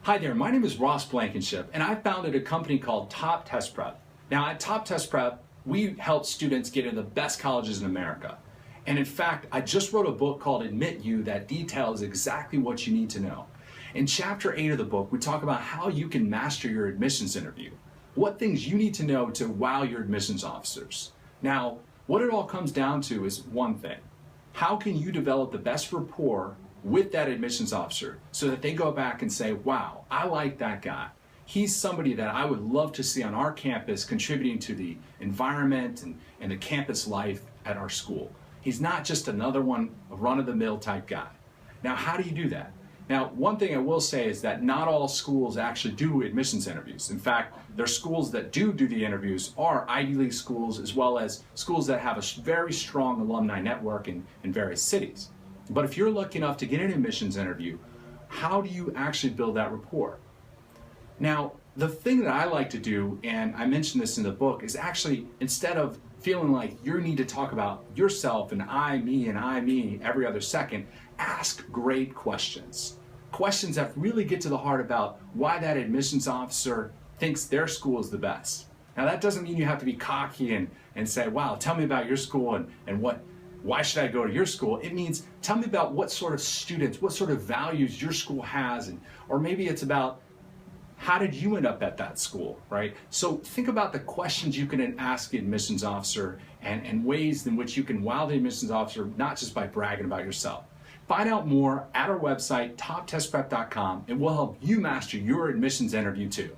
Hi there, my name is Ross Blankenship, and I founded a company called Top Test Prep. Now at Top Test Prep, we help students get into the best colleges in America. And in fact, I just wrote a book called Admit You that details exactly what you need to know. In chapter 8 of the book, we talk about how you can master your admissions interview, what things you need to know to wow your admissions officers. Now, what it all comes down to is one thing. How can you develop the best rapport with that admissions officer so that they go back and say, wow, I like that guy. He's somebody that I would love to see on our campus contributing to the environment and the campus life at our school. He's not just another one, a run-of-the-mill type guy. Now, how do you do that? Now, one thing I will say is that not all schools actually do admissions interviews. In fact, their schools that do the interviews are Ivy League schools, as well as schools that have a very strong alumni network in various cities. But if you're lucky enough to get an admissions interview, how do you actually build that rapport? Now, the thing that I like to do, and I mentioned this in the book, is actually, instead of feeling like you need to talk about yourself and I, me every other second, ask great questions. Questions that really get to the heart about why that admissions officer thinks their school is the best. Now, that doesn't mean you have to be cocky and say, wow, tell me about your school and why should I go to your school? It means tell me about what sort of students, what sort of values your school has, or maybe it's about how did you end up at that school, right? So think about the questions you can ask the admissions officer and ways in which you can wow the admissions officer, not just by bragging about yourself. Find out more at our website, toptestprep.com, and we'll help you master your admissions interview too.